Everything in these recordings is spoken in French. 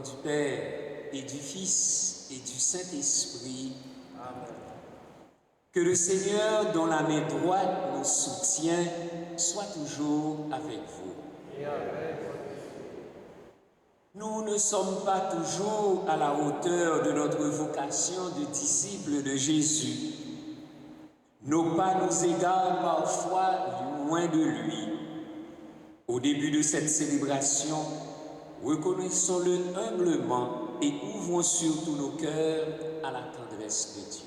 du Père et du Fils et du Saint-Esprit. Amen. Que le Seigneur, dont la main droite nous soutient, soit toujours avec vous. Et avec votre esprit. Nous ne sommes pas toujours à la hauteur de notre vocation de disciples de Jésus. Nos pas nous égarent parfois loin de lui. Au début de cette célébration, reconnaissons-le humblement et ouvrons surtout nos cœurs à la tendresse de Dieu.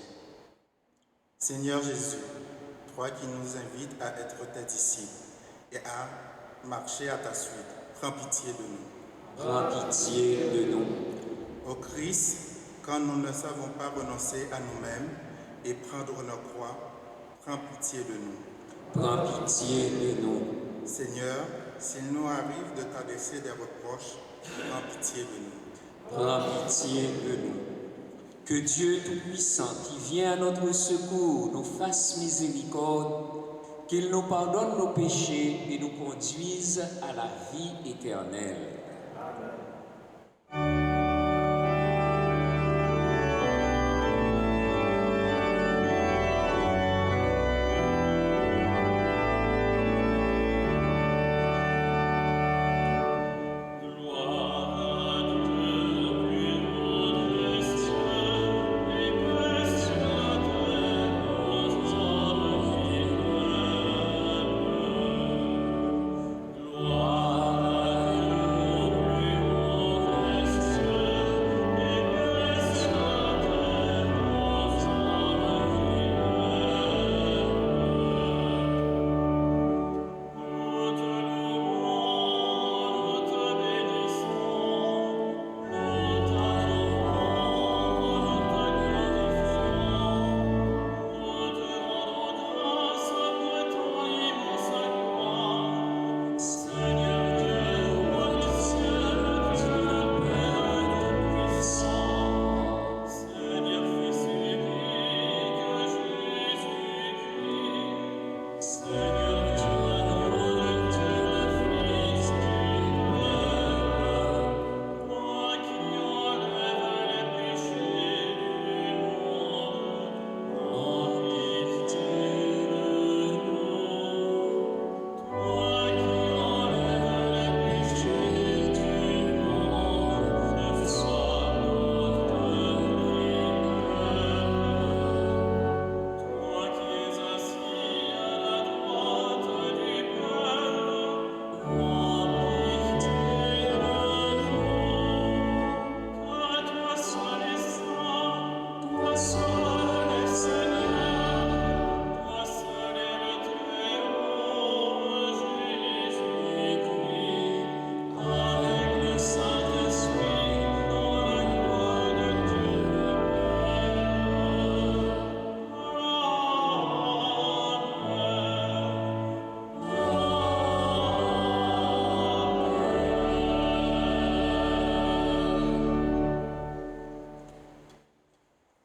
Seigneur Jésus, toi qui nous invites à être tes disciples et à marcher à ta suite, prends pitié de nous. Prends pitié de nous. Ô Christ, quand nous ne savons pas renoncer à nous-mêmes et prendre nos croix, prends pitié de nous. Prends pitié de nous. Seigneur, s'il nous arrive de t'adresser des reproches, prends pitié de nous. Prends pitié de nous. Que Dieu Tout-Puissant, qui vient à notre secours, nous fasse miséricorde, qu'il nous pardonne nos péchés et nous conduise à la vie éternelle.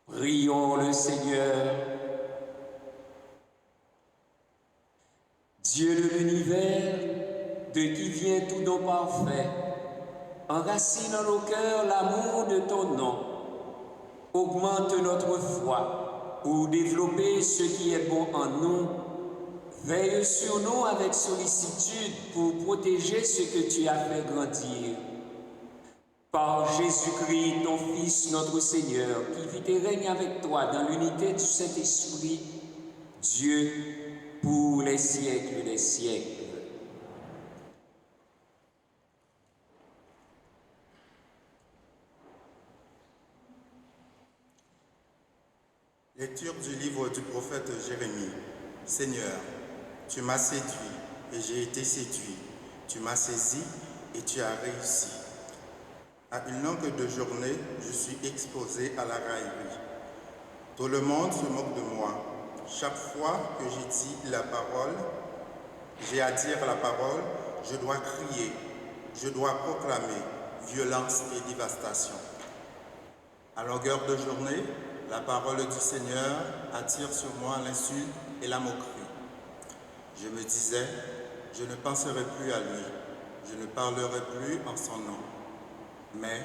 Prions le Seigneur. Dieu de l'univers, de qui vient tout don parfait, enracine en nos cœurs l'amour de ton nom, augmente notre foi pour développer ce qui est bon en nous, veille sur nous avec sollicitude pour protéger ce que tu as fait grandir. Par Jésus-Christ, ton Fils, notre Seigneur, qui vit et règne avec toi dans l'unité du Saint-Esprit, Dieu, pour les siècles des siècles. Lecture du livre du prophète Jérémie. Seigneur, tu m'as séduit et j'ai été séduit. Tu m'as saisi et tu as réussi. À une longue de journée, je suis exposé à la raillerie. Tout le monde se moque de moi. Chaque fois que j'ai à dire la parole, je dois crier, je dois proclamer violence et dévastation. À longueur de journée, la parole du Seigneur attire sur moi l'insulte et la moquerie. Je me disais, je ne penserai plus à lui, je ne parlerai plus en son nom. Mais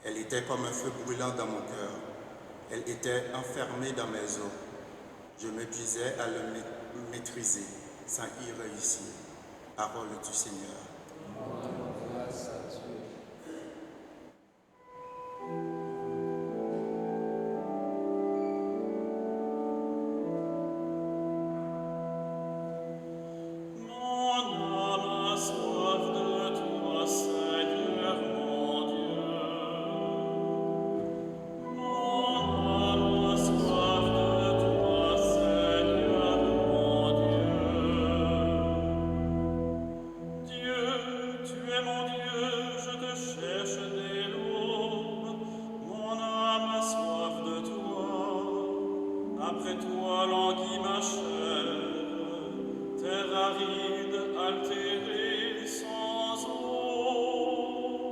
Elle était comme un feu brûlant dans mon cœur. Elle était enfermée dans mes os. Je m'épuisais à le maîtriser sans y réussir. Parole du Seigneur. Grâce à Dieu. Après toi languit ma chair, terre aride, altérée, sans eau.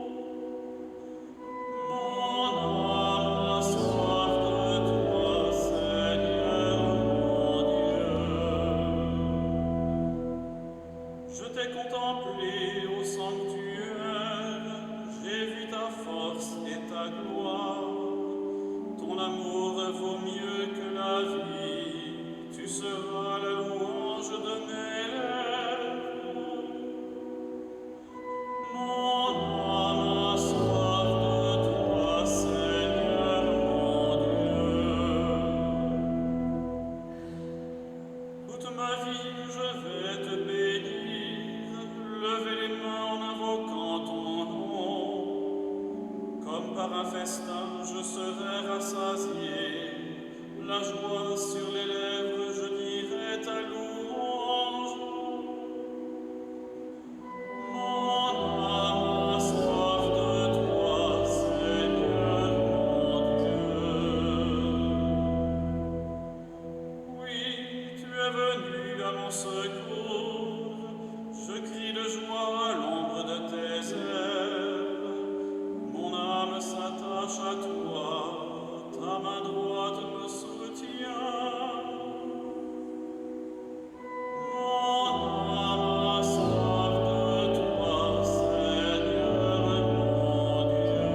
Mon âme a soif de toi, Seigneur mon Dieu. Je t'ai contemplé au sanctuaire, j'ai vu ta force et ta gloire. Ton amour vaut mieux que la vie, tu seras la louange de mes lèvres. Mon âme a soif de toi, Seigneur mon Dieu. Toute ma vie, je vais te bénir, lever les mains en invoquant ton nom. Comme par un festin, je serai rassasié. La joie sur les lèvres, je dirai ta louange. Mon âme a soif de toi, Seigneur mon Dieu. Oui, tu es venu à mon secours. Je crie de joie à l'ombre de tes ailes. Mon âme s'attache à toi, ta main droite me soutient. Mon âme a soif de toi, Seigneur mon Dieu.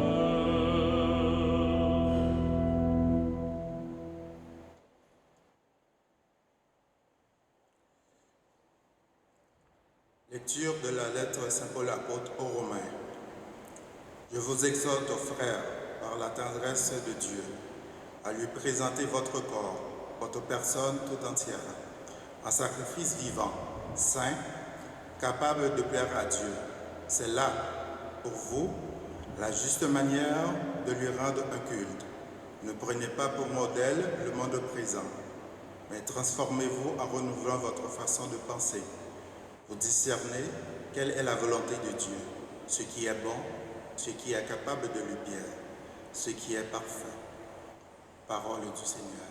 Lecture de la lettre Saint Paul apôtre aux Romains. Je vous exhorte, frères, par la tendresse de Dieu, à lui présenter votre corps, votre personne tout entière, un sacrifice vivant, saint, capable de plaire à Dieu. C'est là, pour vous, la juste manière de lui rendre un culte. Ne prenez pas pour modèle le monde présent, mais transformez-vous en renouvelant votre façon de penser. Vous discernez quelle est la volonté de Dieu, ce qui est bon, ce qui est capable de lui plaire, ce qui est parfait. Parole du Seigneur.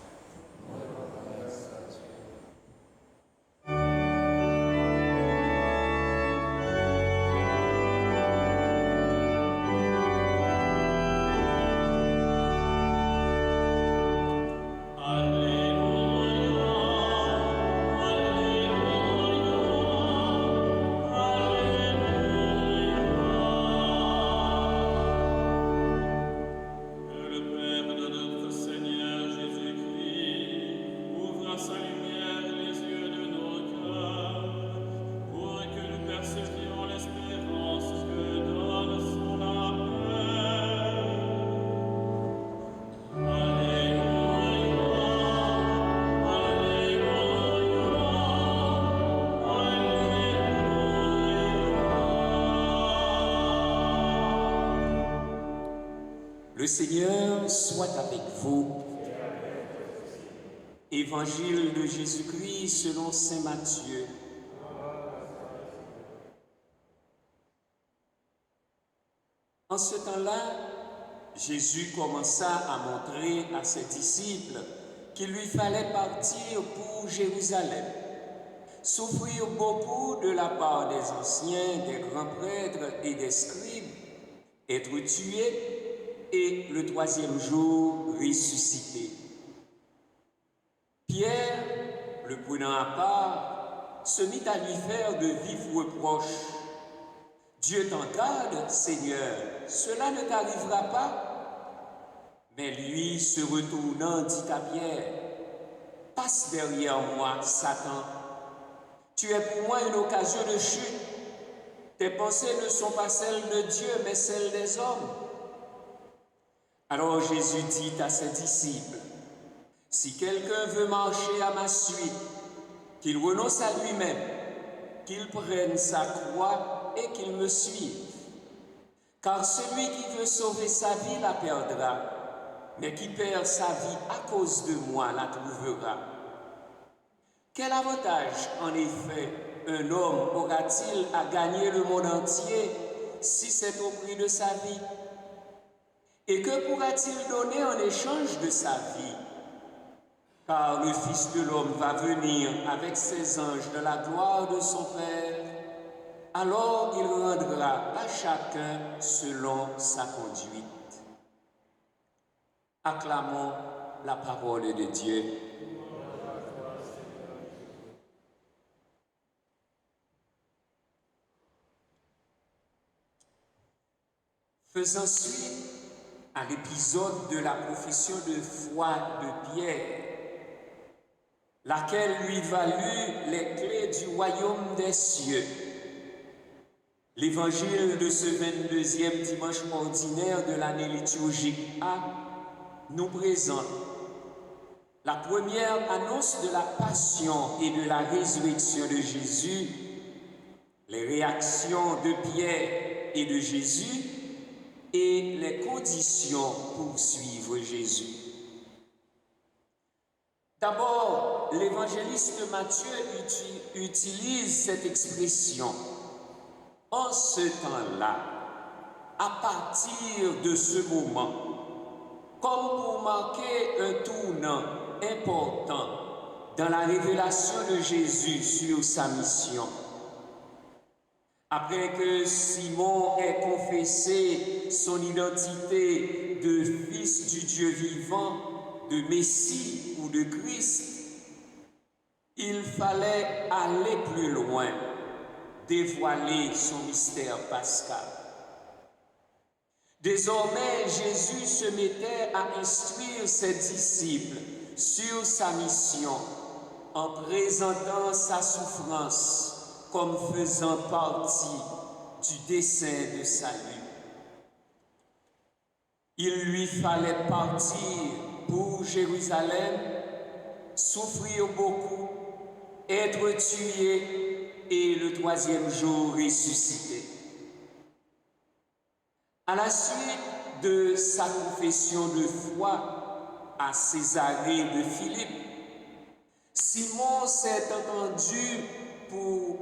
Le Seigneur soit avec vous. Évangile de Jésus-Christ selon saint Matthieu. En ce temps-là, Jésus commença à montrer à ses disciples qu'il lui fallait partir pour Jérusalem, souffrir beaucoup de la part des anciens, des grands prêtres et des scribes, être tué et le troisième jour ressuscité. Pierre, le prenant à part, se mit à lui faire de vifs reproches. « Dieu t'en garde, Seigneur, cela ne t'arrivera pas. » Mais lui, se retournant, dit à Pierre, « Passe derrière moi, Satan. Tu es pour moi une occasion de chute. Tes pensées ne sont pas celles de Dieu, mais celles des hommes. » Alors Jésus dit à ses disciples, « Si quelqu'un veut marcher à ma suite, qu'il renonce à lui-même, qu'il prenne sa croix et qu'il me suive. Car celui qui veut sauver sa vie la perdra, mais qui perd sa vie à cause de moi la trouvera. Quel avantage, en effet, un homme aura-t-il à gagner le monde entier si c'est au prix de sa vie? Et que pourra-t-il donner en échange de sa vie? Car le Fils de l'homme va venir avec ses anges de la gloire de son Père. Alors il rendra à chacun selon sa conduite. » Acclamons la parole de Dieu. Faisant suite à l'épisode de la profession de foi de Pierre, laquelle lui valut les clés du royaume des cieux, l'évangile de ce 22e dimanche ordinaire de l'année liturgique A nous présente la première annonce de la passion et de la résurrection de Jésus, les réactions de Pierre et de Jésus et les conditions pour suivre Jésus. D'abord, l'évangéliste Matthieu utilise cette expression « en ce temps-là », à partir de ce moment, comme pour marquer un tournant important dans la révélation de Jésus sur sa mission. Après que Simon ait confessé son identité de fils du Dieu vivant, de Messie ou de Christ, il fallait aller plus loin, dévoiler son mystère pascal. Désormais, Jésus se mettait à instruire ses disciples sur sa mission en présentant sa souffrance comme faisant partie du dessein de salut. Il lui fallait partir pour Jérusalem, souffrir beaucoup, être tué et le troisième jour ressuscité. À la suite de sa confession de foi à Césarée de Philippe, Simon s'est entendu pour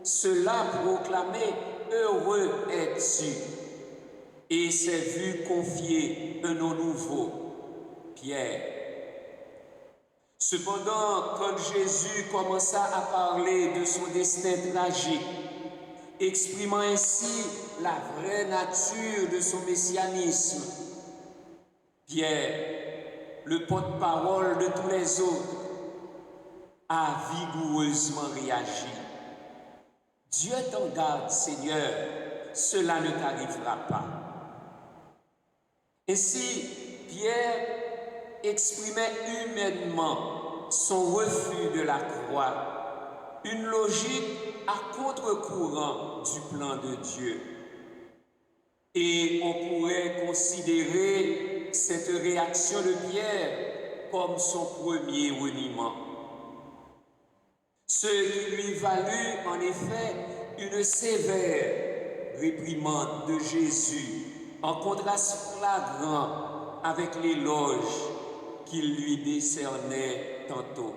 cela proclamer « Heureux es-tu » et s'est vu confier un nom nouveau, Pierre. Cependant, quand Jésus commença à parler de son destin tragique, exprimant ainsi la vraie nature de son messianisme, Pierre, le porte-parole de tous les autres, a vigoureusement réagi. « Dieu t'en garde, Seigneur, cela ne t'arrivera pas. » Ainsi, Pierre exprimait humainement son refus de la croix, une logique à contre-courant du plan de Dieu. Et on pourrait considérer cette réaction de Pierre comme son premier reniement. Ce qui lui valut en effet une sévère réprimande de Jésus en contraste flagrant avec l'éloge qu'il lui décernait tantôt.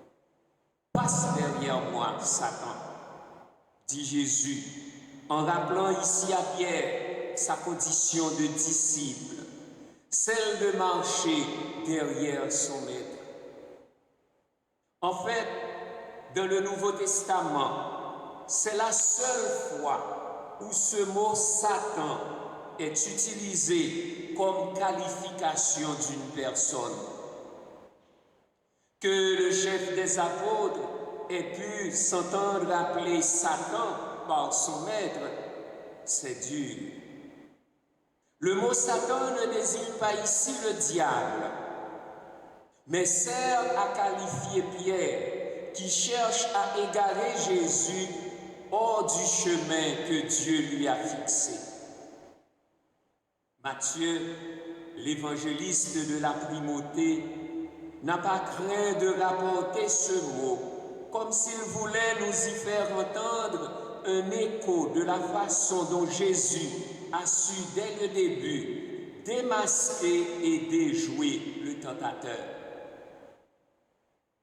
« Passe derrière moi, Satan », dit Jésus, en rappelant ici à Pierre sa condition de disciple, celle de marcher derrière son maître. En fait, dans le Nouveau Testament, c'est la seule fois où ce mot « Satan » est utilisé comme qualification d'une personne. Que le chef des apôtres ait pu s'entendre appeler Satan par son maître, c'est dur. Le mot Satan ne désigne pas ici le diable, mais sert à qualifier Pierre qui cherche à égarer Jésus hors du chemin que Dieu lui a fixé. Matthieu, l'évangéliste de la primauté, n'a pas craint de rapporter ce mot, comme s'il voulait nous y faire entendre un écho de la façon dont Jésus a su dès le début démasquer et déjouer le tentateur.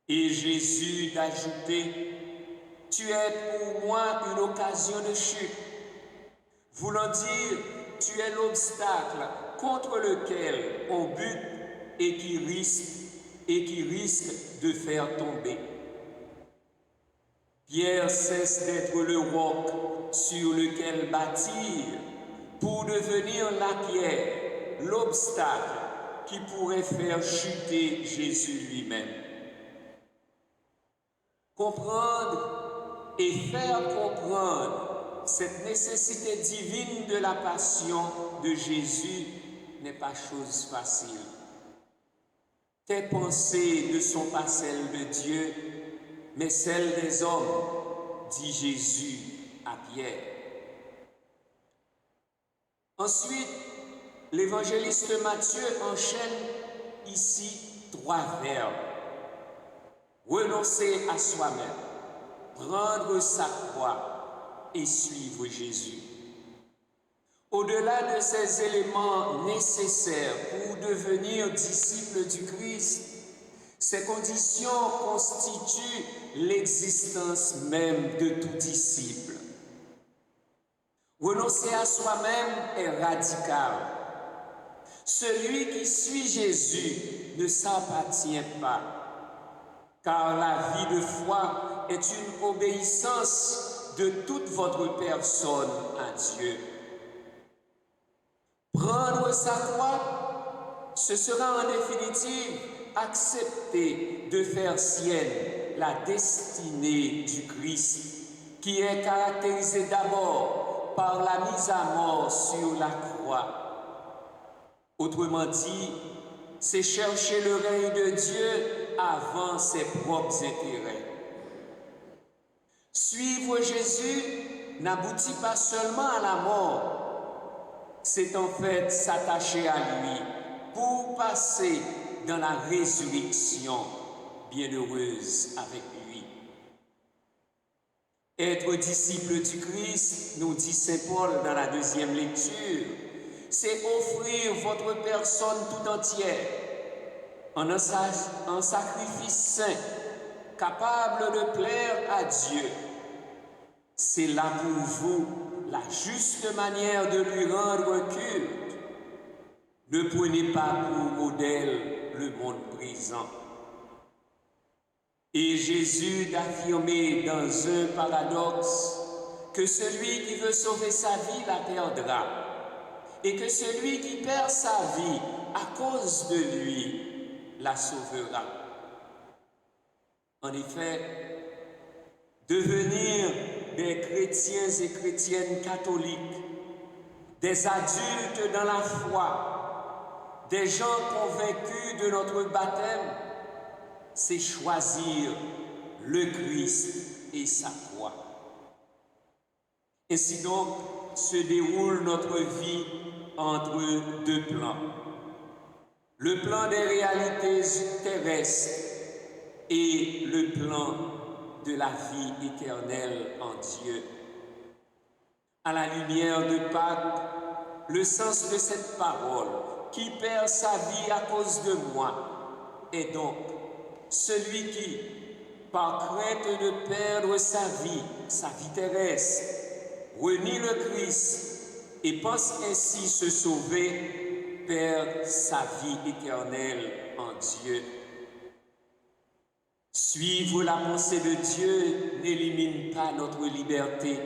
Et Jésus d'ajouter, « Tu es pour moi une occasion de chute », voulant dire, tu es l'obstacle contre lequel on bute et qui risque de faire tomber. Pierre cesse d'être le roc sur lequel bâtir pour devenir la pierre, l'obstacle qui pourrait faire chuter Jésus lui-même. Comprendre et faire comprendre cette nécessité divine de la passion de Jésus n'est pas chose facile. Tes pensées ne sont pas celles de Dieu, mais celles des hommes, dit Jésus à Pierre. Ensuite, l'évangéliste Matthieu enchaîne ici 3 verbes. Renoncer à soi-même, prendre sa croix et suivre Jésus. Au-delà de ces éléments nécessaires pour devenir disciple du Christ, ces conditions constituent l'existence même de tout disciple. Renoncer à soi-même est radical. Celui qui suit Jésus ne s'appartient pas, car la vie de foi est une obéissance de toute votre personne à Dieu. Prendre sa croix, ce sera en définitive accepter de faire sienne la destinée du Christ, qui est caractérisée d'abord par la mise à mort sur la croix. Autrement dit, c'est chercher le règne de Dieu avant ses propres intérêts. Suivre Jésus n'aboutit pas seulement à la mort, c'est en fait s'attacher à lui pour passer dans la résurrection bienheureuse avec lui. Être disciple du Christ, nous dit saint Paul dans la 2e lecture, c'est offrir votre personne tout entière en un sacrifice saint, capable de plaire à Dieu. C'est là pour vous la juste manière de lui rendre un culte. Ne prenez pas pour modèle le monde présent. Et Jésus d'affirmer dans un paradoxe que celui qui veut sauver sa vie la perdra, et que celui qui perd sa vie à cause de lui la sauvera. En effet, devenir des chrétiens et chrétiennes catholiques, des adultes dans la foi, des gens convaincus de notre baptême, c'est choisir le Christ et sa croix. Ainsi donc se déroule notre vie entre 2 plans. Le plan des réalités terrestres et le plan de la vie éternelle en Dieu. À la lumière de Pâques, le sens de cette parole, qui perd sa vie à cause de moi, est donc celui qui, par crainte de perdre sa vie terrestre, renie le Christ et pense ainsi se sauver, perd sa vie éternelle en Dieu. Suivre la pensée de Dieu n'élimine pas notre liberté.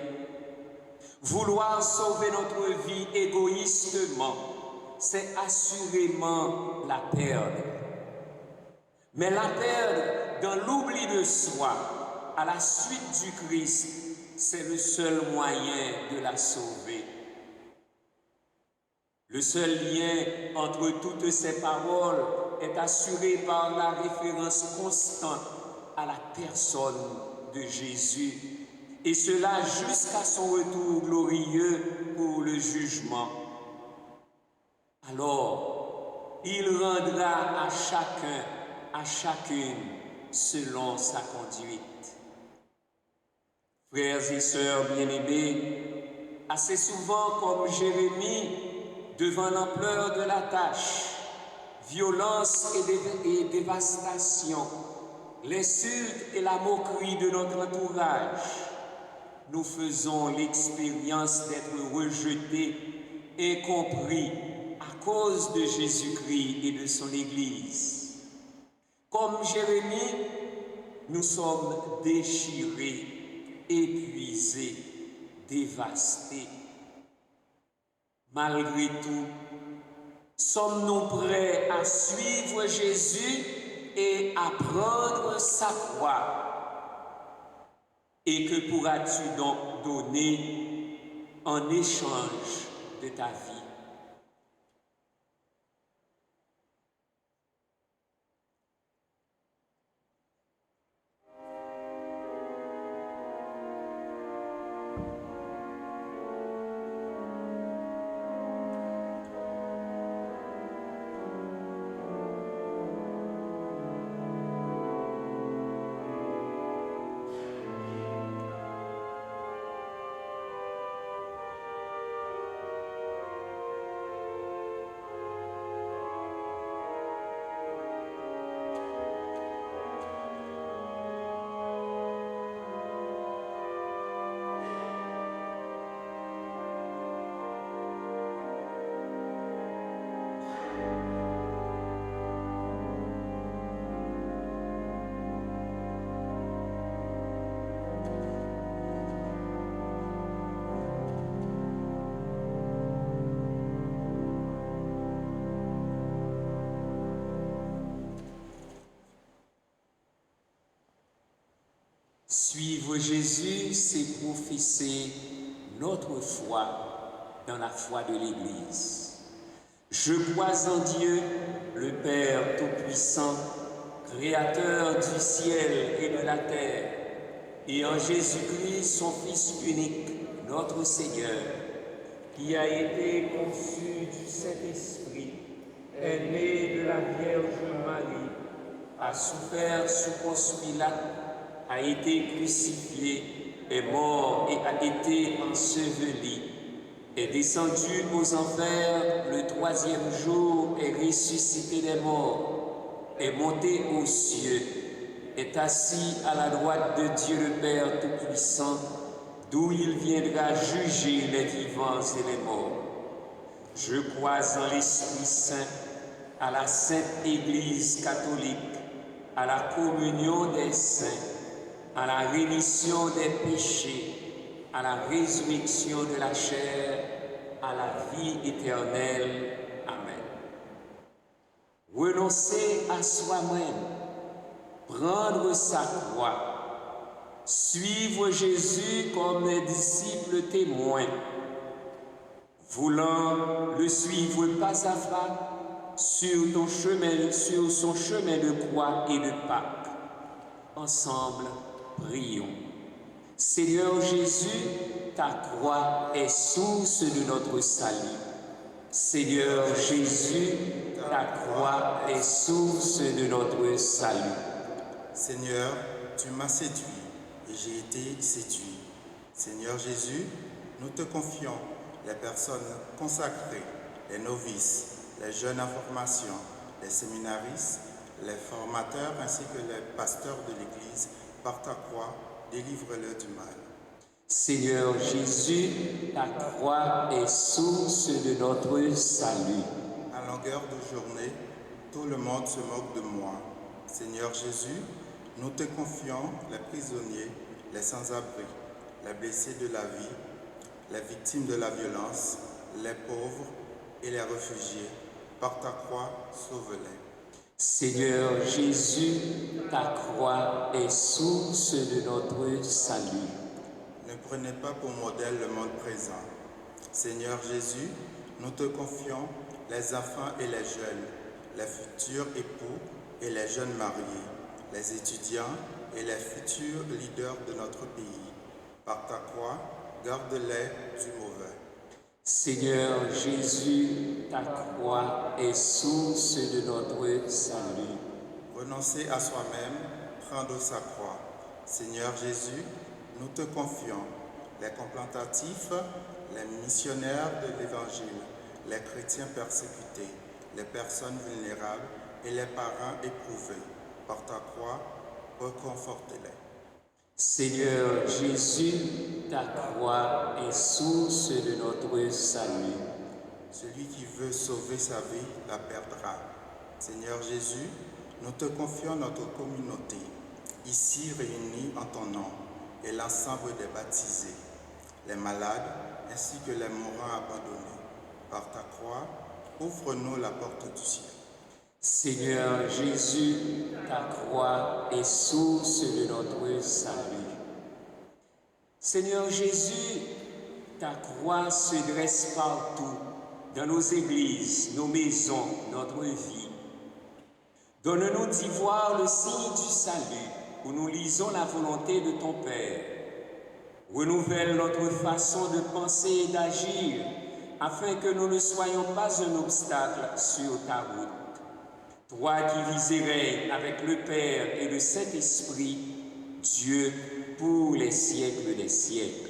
Vouloir sauver notre vie égoïstement, c'est assurément la perdre. Mais la perdre dans l'oubli de soi, à la suite du Christ, c'est le seul moyen de la sauver. Le seul lien entre toutes ces paroles est assuré par la référence constante à la personne de Jésus, et cela jusqu'à son retour glorieux pour le jugement. Alors, il rendra à chacun, à chacune, selon sa conduite. Frères et sœurs bien-aimés, assez souvent comme Jérémie, devant l'ampleur de la tâche, violence et dévastation, l'insulte et la moquerie de notre entourage, nous faisons l'expérience d'être rejetés, incompris à cause de Jésus-Christ et de son Église. Comme Jérémie, nous sommes déchirés, épuisés, dévastés. Malgré tout, sommes-nous prêts à suivre Jésus et à prendre sa croix? Et que pourras-tu donc donner en échange de ta vie? Suivre Jésus, c'est professer notre foi dans la foi de l'Église. Je crois en Dieu, le Père Tout-Puissant, Créateur du ciel et de la terre, et en Jésus-Christ, son Fils unique, notre Seigneur, qui a été conçu du Saint-Esprit, est né de la Vierge Marie, a souffert sous Ponce Pilate, a été crucifié, est mort et a été enseveli, est descendu aux enfers, le troisième jour est ressuscité des morts, est monté aux cieux, est assis à la droite de Dieu le Père Tout-Puissant, d'où il viendra juger les vivants et les morts. Je crois en l'Esprit Saint, à la Sainte Église catholique, à la communion des saints, à la rémission des péchés, à la résurrection de la chair, à la vie éternelle. Amen. Renoncer à soi-même, prendre sa croix, suivre Jésus comme un disciple témoin, voulant le suivre pas à pas sur son chemin de croix et de Pâques. Ensemble, prions. Seigneur Jésus, ta croix est source de notre salut. Seigneur Jésus, ta croix est source de notre salut. Seigneur, tu m'as séduit et j'ai été séduit. Seigneur Jésus, nous te confions les personnes consacrées, les novices, les jeunes en formation, les séminaristes, les formateurs ainsi que les pasteurs de l'Église. Par ta croix, délivre-le du mal. Seigneur Jésus, ta croix est source de notre salut. À longueur de journée, tout le monde se moque de moi. Seigneur Jésus, nous te confions les prisonniers, les sans-abri, les blessés de la vie, les victimes de la violence, les pauvres et les réfugiés. Par ta croix, sauve-les. Seigneur Jésus, ta croix est source de notre salut. Ne prenez pas pour modèle le monde présent. Seigneur Jésus, nous te confions les enfants et les jeunes, les futurs époux et les jeunes mariés, les étudiants et les futurs leaders de notre pays. Par ta croix, garde-les du mauvais. Seigneur Jésus, ta croix est source de notre salut. Renoncer à soi-même, prendre sa croix. Seigneur Jésus, nous te confions les contemplatifs, les missionnaires de l'Évangile, les chrétiens persécutés, les personnes vulnérables et les parents éprouvés. Par ta croix, reconforte-les. Seigneur Jésus, ta croix est source de notre salut. Celui qui veut sauver sa vie la perdra. Seigneur Jésus, nous te confions notre communauté, ici réunie en ton nom, et l'ensemble des baptisés, les malades ainsi que les mourants abandonnés. Par ta croix, ouvre-nous la porte du ciel. Seigneur Jésus, ta croix est source de notre salut. Seigneur Jésus, ta croix se dresse partout, dans nos églises, nos maisons, notre vie. Donne-nous d'y voir le signe du salut, où nous lisons la volonté de ton Père. Renouvelle notre façon de penser et d'agir, afin que nous ne soyons pas un obstacle sur ta route. Toi qui vis et règnes avec le Père et le Saint-Esprit, Dieu pour les siècles des siècles.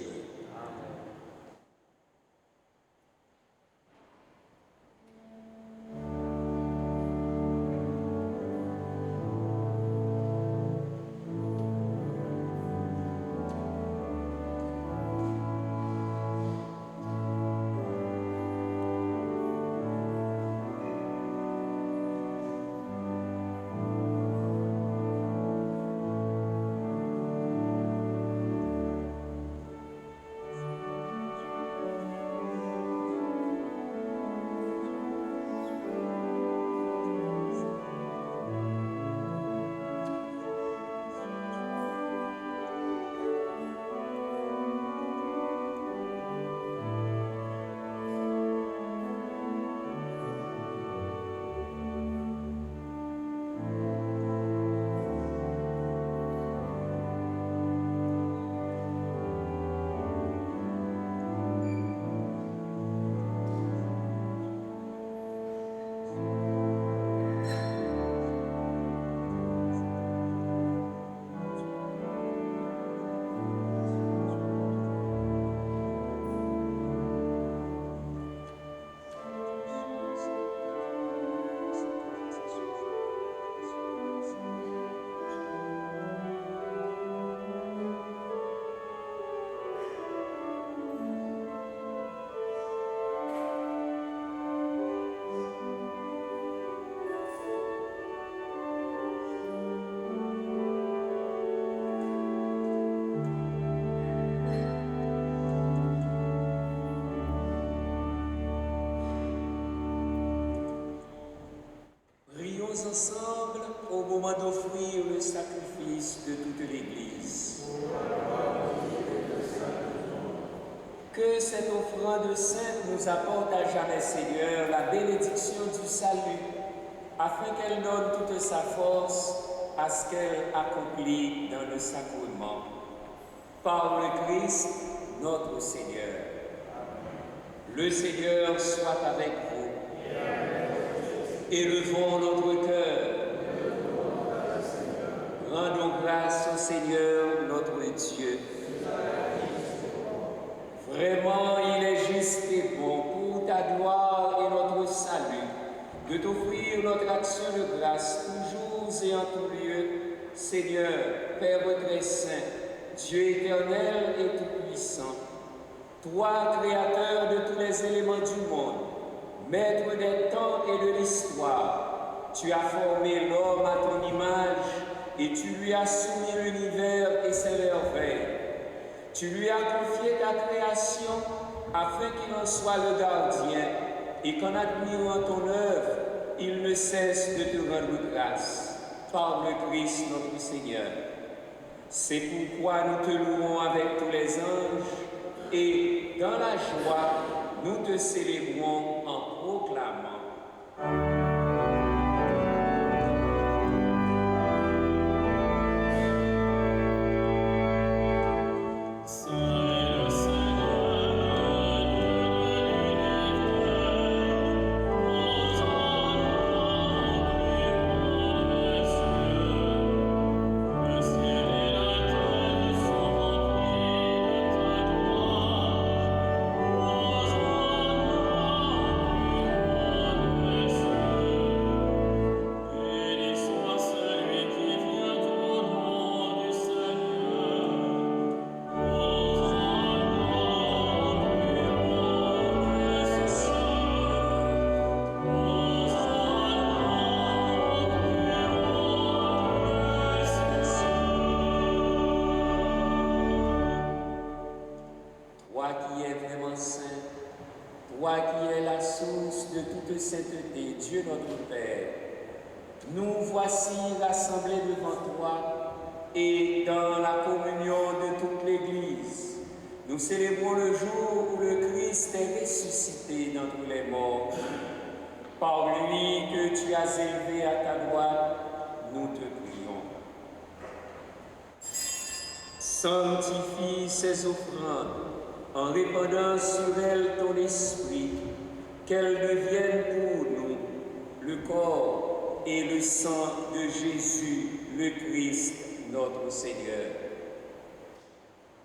Ensemble au moment d'offrir le sacrifice de toute l'Église. Que cette offrande sainte nous apporte à jamais, Seigneur, la bénédiction du salut, afin qu'elle donne toute sa force à ce qu'elle accomplit dans le sacrement. Par le Christ, notre Seigneur. Le Seigneur soit avec vous. Élevons notre cœur. Rendons grâce au Seigneur, notre Dieu. Vraiment, il est juste et bon pour ta gloire et notre salut de t'offrir notre action de grâce toujours et en tout lieu, Seigneur, Père très saint, Dieu éternel et tout-puissant. Toi, créateur de tous les éléments du monde, Maître des temps et de l'histoire, tu as formé l'homme à ton image et tu lui as soumis l'univers et ses merveilles. Tu lui as confié ta création afin qu'il en soit le gardien et qu'en admirant ton œuvre, il ne cesse de te rendre grâce. Par le Christ notre Seigneur. C'est pourquoi nous te louons avec tous les anges et dans la joie, nous te célébrons toi qui es la source de toute sainteté, Dieu notre Père, nous voici rassemblés devant toi et dans la communion de toute l'Église. Nous célébrons le jour où le Christ est ressuscité d'entre les morts. Par lui que tu as élevé à ta droite, nous te prions. Sanctifie ces offrandes en répandant sur elles ton esprit, qu'elles deviennent pour nous le corps et le sang de Jésus, le Christ, notre Seigneur.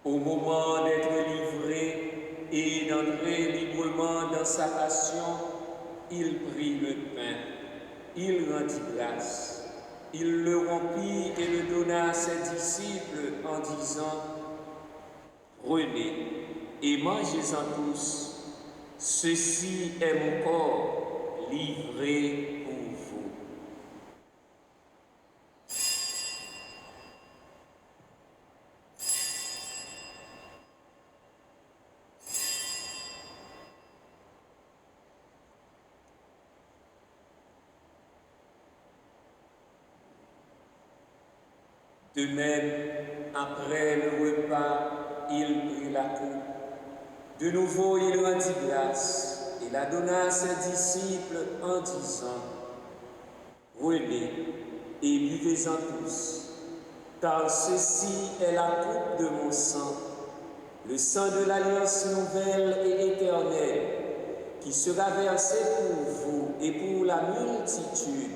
Au moment d'être livré et d'entrer librement dans sa passion, il prit le pain, il rendit grâce, il le rompit et le donna à ses disciples en disant « Prenez et mangez-en tous, ceci est mon corps livré pour vous. » De même, après le repas, il prit la coupe. De nouveau, il rendit grâce et la donna à ses disciples en disant « Prenez et buvez-en tous, car ceci est la coupe de mon sang, le sang de l'alliance nouvelle et éternelle, qui sera versé pour vous et pour la multitude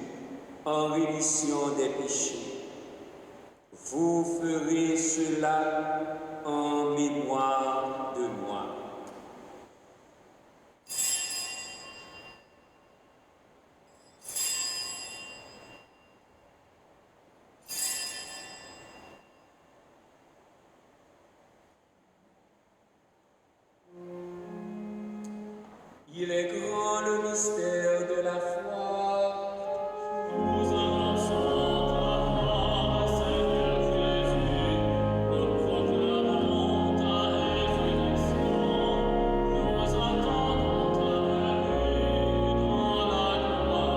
en rémission des péchés. Vous ferez cela en mémoire de moi. » Il est grand le mystère de la foi. Nous annonçons ta mort, Seigneur Jésus, nous proclamons ta résurrection, nous attendons ta venue dans la gloire.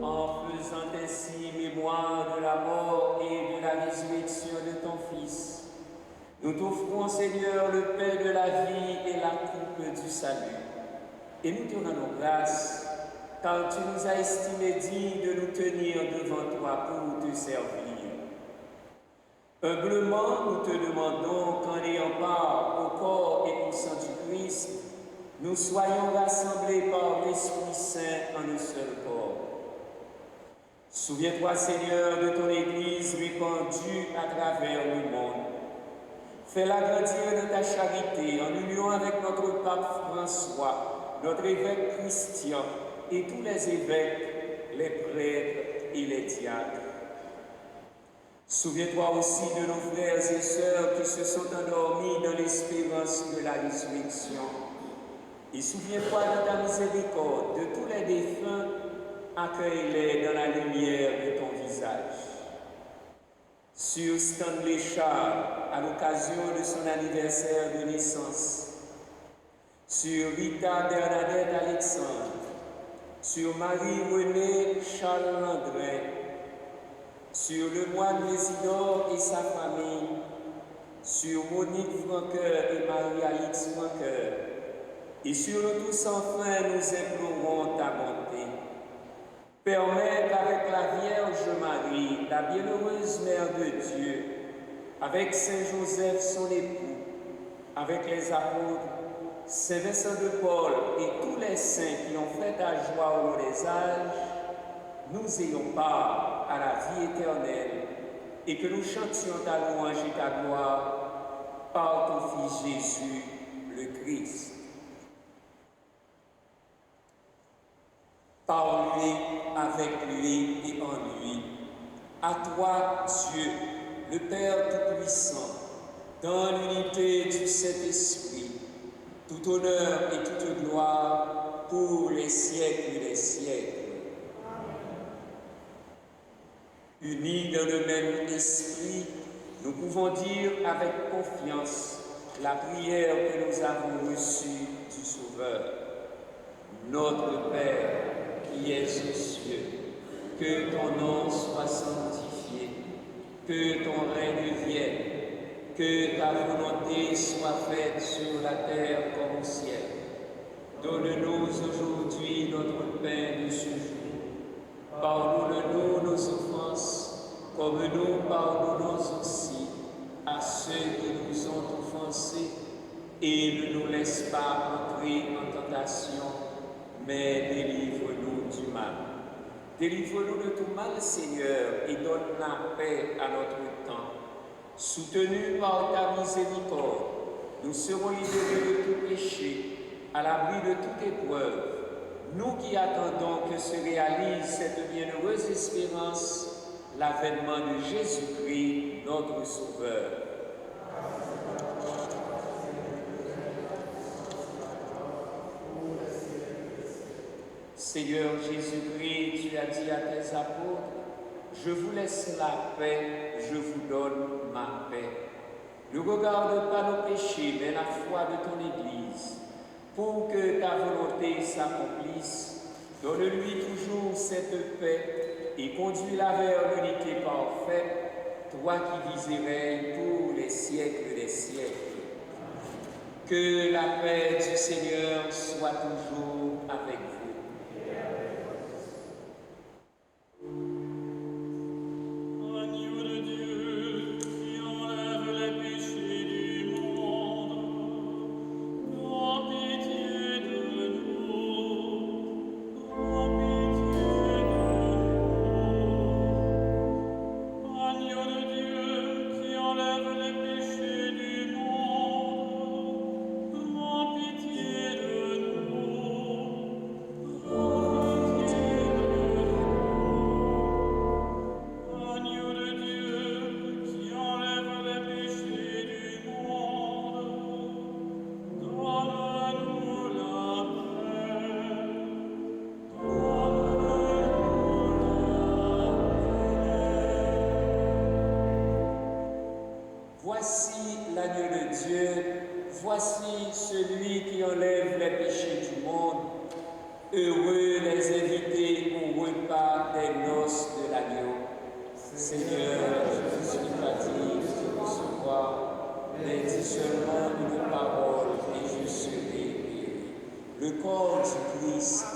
En faisant ainsi mémoire de la mort et de la résurrection de ton Fils, nous t'offrons, Seigneur, le pain de la vie et la coupe du salut. Et nous te rendons grâce, car tu nous as estimés dignes de nous tenir devant toi pour te servir. Humblement, nous te demandons qu'en ayant part au corps et au sang du Christ, nous soyons rassemblés par l'Esprit Saint en un seul corps. Souviens-toi, Seigneur, de ton Église répandue à travers le monde. Fais-la grandir de ta charité en union avec notre pape François, notre évêque Christian et tous les évêques, les prêtres et les diacres. Souviens-toi aussi de nos frères et sœurs qui se sont endormis dans l'espérance de la résurrection. Et souviens-toi de ta miséricorde de tous les défunts, accueille-les dans la lumière de ton visage. Sur Stanley Charles, à l'occasion de son anniversaire de naissance, sur Rita Bernadette Alexandre, sur Marie-Renée Charles-Landrin, sur le moine Lésidore et sa famille, sur Monique Franqueur et Marie-Alix Franqueur, et sur nous tous enfin nous implorons ta bonté. Permets qu'avec la Vierge Marie, la bienheureuse Mère de Dieu, avec Saint Joseph son époux, avec les apôtres, Saint Vincent de Paul et tous les saints qui ont fait ta joie au long des âges, nous ayons part à la vie éternelle et que nous chantions ta louange et ta gloire par ton Fils Jésus, le Christ. Par lui, avec lui et en lui, à toi, Dieu, le Père Tout-Puissant, dans l'unité du Saint-Esprit, tout honneur et toute gloire pour les siècles des siècles. Unis dans le même esprit, nous pouvons dire avec confiance la prière que nous avons reçue du Sauveur. Notre Père qui es aux cieux, que ton nom soit sanctifié, que ton règne vienne, que ta volonté soit faite sur la terre comme au ciel. Donne-nous aujourd'hui notre pain de ce jour. Pardonne-nous nos offenses, comme nous pardonnons aussi à ceux qui nous ont offensés, et ne nous laisse pas entrer en tentation, mais délivre-nous du mal. Délivre-nous de tout mal, Seigneur, et donne la paix à notre temps. Soutenus par ta miséricorde, nous serons libérés de tout péché, à l'abri de toute épreuve. Nous qui attendons que se réalise cette bienheureuse espérance, l'avènement de Jésus-Christ, notre Sauveur. Seigneur Jésus-Christ, tu as dit à tes apôtres, je vous laisse la paix, je vous donne ma paix. Ne regarde pas nos péchés, mais la foi de ton Église. Pour que ta volonté s'accomplisse, donne-lui toujours cette paix et conduis-la vers l'unité parfaite, toi qui vis et règnes pour les siècles des siècles. Que la paix du Seigneur soit toujours avec vous. Voici l'agneau de Dieu, voici celui qui enlève les péchés du monde. Heureux les invités au repas des noces de l'agneau. Seigneur, je ne suis pas digne de recevoir, mais dis seulement une parole et je serai guéri. Le corps du Christ.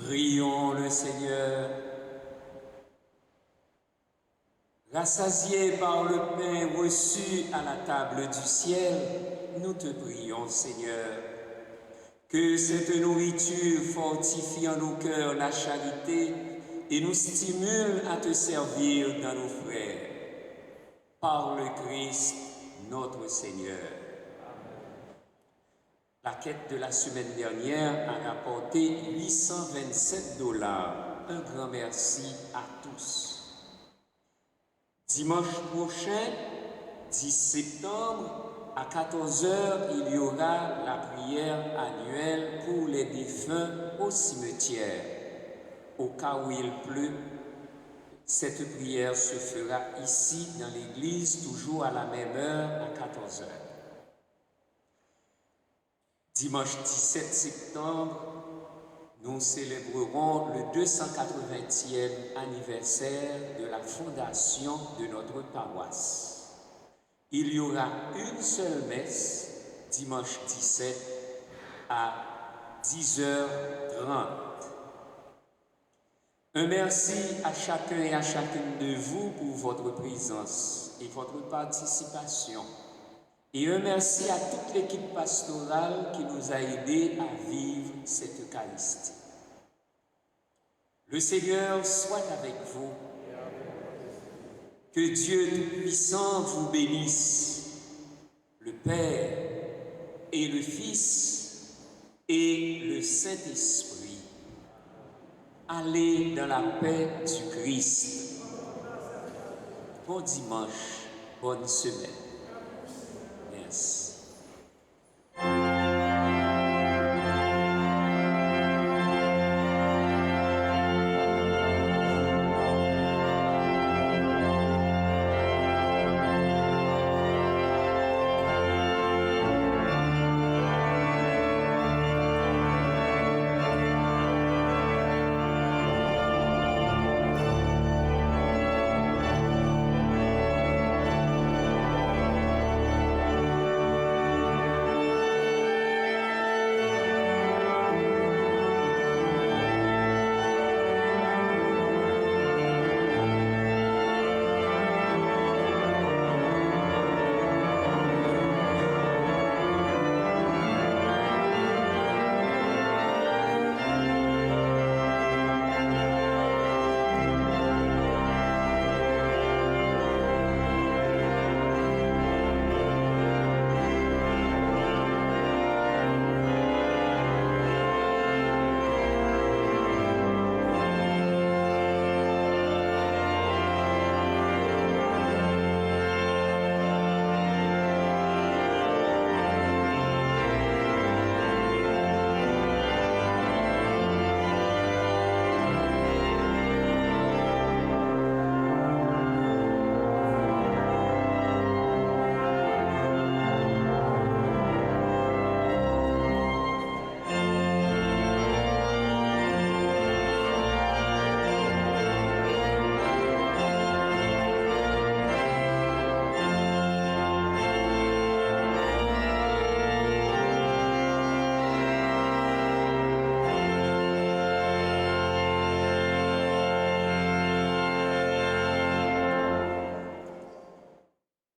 Prions le Seigneur. Rassasiés par le pain reçu à la table du ciel, nous te prions, Seigneur, que cette nourriture fortifie en nos cœurs la charité et nous stimule à te servir dans nos frères. Par le Christ, notre Seigneur. La quête de la semaine dernière a rapporté $827. Un grand merci à tous. Dimanche prochain, 10 septembre, à 14h, il y aura la prière annuelle pour les défunts au cimetière. Au cas où il pleut, cette prière se fera ici dans l'église, toujours à la même heure, à 14h. Dimanche 17 septembre, nous célébrerons le 280e anniversaire de la fondation de notre paroisse. Il y aura une seule messe, dimanche 17, à 10h30. Un merci à chacun et à chacune de vous pour votre présence et votre participation. Et un merci à toute l'équipe pastorale qui nous a aidés à vivre cette Eucharistie. Le Seigneur soit avec vous. Que Dieu Tout-Puissant vous bénisse, le Père et le Fils et le Saint-Esprit. Allez dans la paix du Christ. Bon dimanche, bonne semaine. Yes.